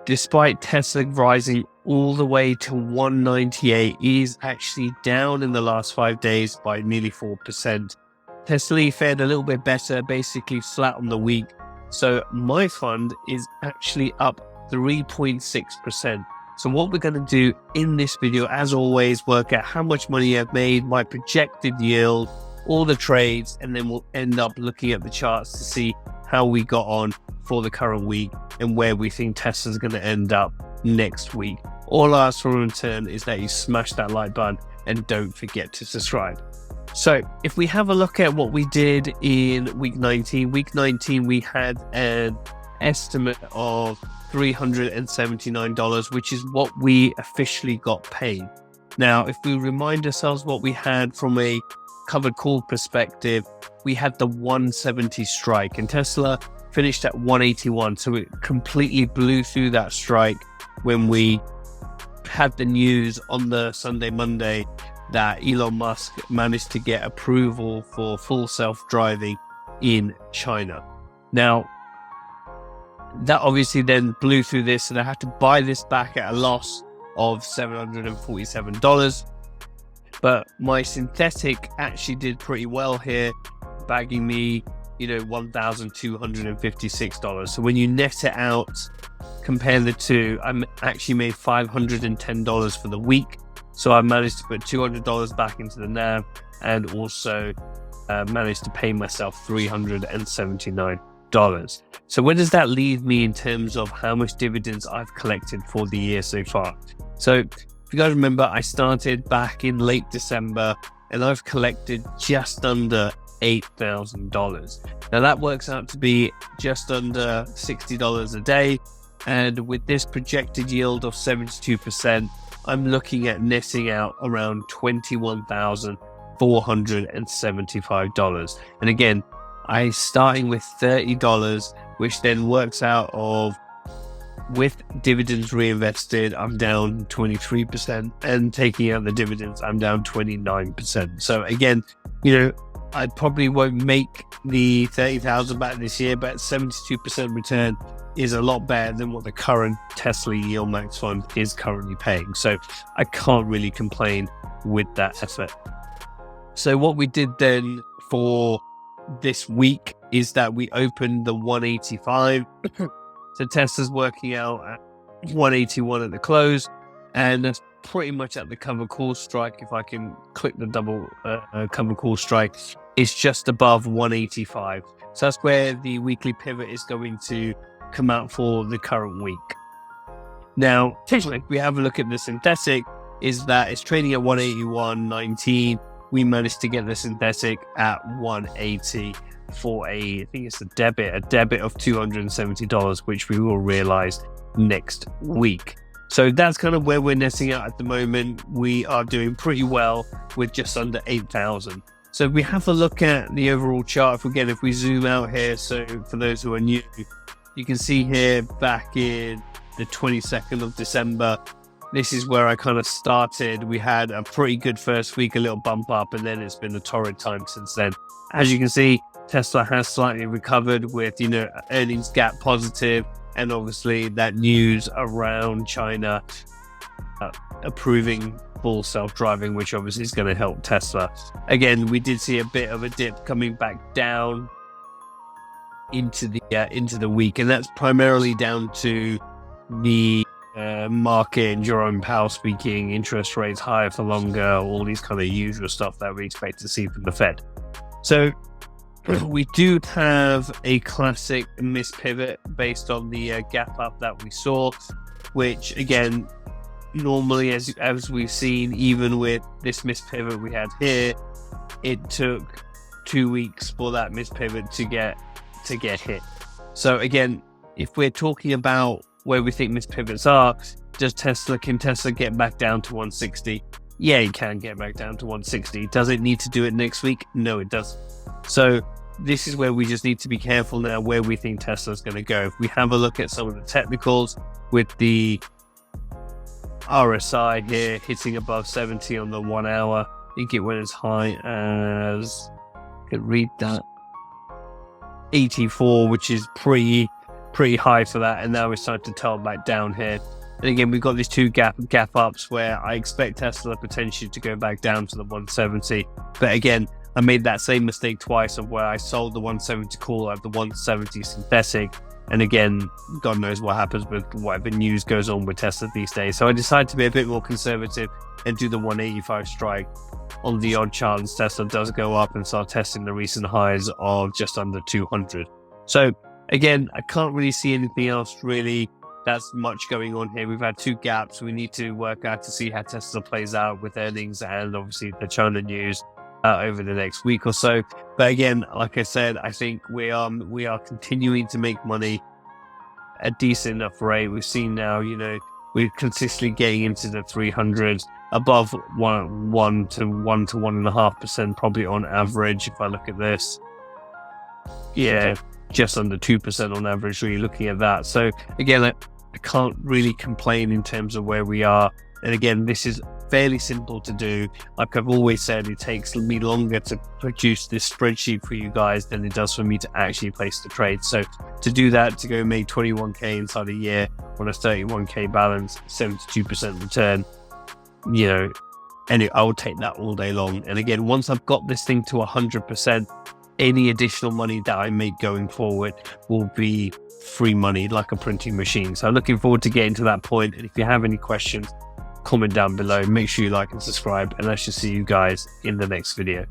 despite Tesla rising all the way to 198, it is actually down in the last 5 days by nearly 4%. TSLY fared a little bit better, basically flat on the week. So my fund is actually up 3.6%. So what we're going to do in this video, as always, work out how much money I've made, my projected yield, all the trades, and then we'll end up looking at the charts to see how we got on for the current week and where we think Tesla's going to end up next week. All I ask for in return is that you smash that like button and don't forget to subscribe. So if we have a look at what we did in week 19, we had an estimate of $379, which is what we officially got paid. Now, if we remind ourselves what we had from a covered call perspective, we had the 170 strike and Tesla finished at 181. So it completely blew through that strike when we had the news on the Monday that Elon Musk managed to get approval for full self-driving in China. Now, that obviously then blew through this, and I had to buy this back at a loss of $747. But my synthetic actually did pretty well here, bagging me, $1,256. So when you net it out, compare the two, I actually made $510 for the week. So I managed to put $200 back into the NAV and also managed to pay myself $379. So where does that leave me in terms of how much dividends I've collected for the year so far? So if you guys remember, I started back in late December and I've collected just under $8,000. Now that works out to be just under $60 a day. And with this projected yield of 72%, I'm looking at netting out around $21,475. And again, I'm starting with $30, which then works out of, with dividends reinvested, I'm down 23%, and taking out the dividends, I'm down 29%. So again, I probably won't make the 30,000 back this year, but 72% return is a lot better than what the current TSLY yieldmax fund is currently paying. So I can't really complain with that effort. So what we did then for this week is that we opened the 185. So Tesla's working out at 181 at the close, and that's pretty much at the cover call strike. If I can click the double cover call strike, it's just above 185. So that's where the weekly pivot is going to come out for the current week. Now, if we have a look at the synthetic, is that it's trading at 181.19. We managed to get the synthetic at 180 for I think it's a debit of $270, which we will realize next week. So that's kind of where we're netting out at the moment. We are doing pretty well with just under 8,000. So if we have a look at the overall chart, if we zoom out here, so for those who are new, you can see here back in the 22nd of December, this is where I kind of started. We had a pretty good first week, a little bump up, and then it's been a torrid time since then. As you can see, Tesla has slightly recovered with, earnings gap positive, and obviously that news around China approving full self-driving, which obviously is going to help Tesla. Again, we did see a bit of a dip coming back down into the week, and that's primarily down to the market and Jerome Powell speaking, interest rates higher for longer, all these kind of usual stuff that we expect to see from the Fed. So we do have a classic mispivot based on the gap up that we saw, which again, normally as we've seen, even with this mispivot we had here, it took 2 weeks for that mispivot to get hit. So again, if we're talking about where we think mispivots are, can Tesla get back down to 160? Yeah, it can get back down to 160. Does it need to do it next week? No, it doesn't. So this is where we just need to be careful now where we think Tesla's going to go. If we have a look at some of the technicals with the RSI here hitting above 70 on the 1 hour, I think it went as high as, I could read that, 84, which is pretty pretty high for that, and now it's time to tail back down here. And again, we've got these two gap ups where I expect Tesla potentially to go back down to the 170. But again, I made that same mistake twice of where I sold the 170 call at the 170 synthetic. And again, God knows what happens with whatever news goes on with Tesla these days. So I decided to be a bit more conservative and do the 185 strike on the odd chance Tesla does go up and start testing the recent highs of just under 200. So again, I can't really see anything else really that's much going on here. We've had two gaps. We need to work out to see how Tesla plays out with earnings and obviously the China news over the next week or so. But again, like I said, I think we are continuing to make money at a decent enough rate. We've seen now, we're consistently getting into the 300s, above 1 to 1.5% probably on average. If I look at this, yeah, just under 2% on average, really looking at that. So again, I can't really complain in terms of where we are. And again, this is fairly simple to do. Like I've always said, it takes me longer to produce this spreadsheet for you guys than it does for me to actually place the trade. So to do that, to go make 21k inside a year on a 31k balance, 72% return, and I will take that all day long. And again, once I've got this thing to 100%, any additional money that I make going forward will be free money, like a printing machine. So I'm looking forward to getting to that point. And if you have any questions, comment down below. Make sure you like and subscribe, and I shall see you guys in the next video.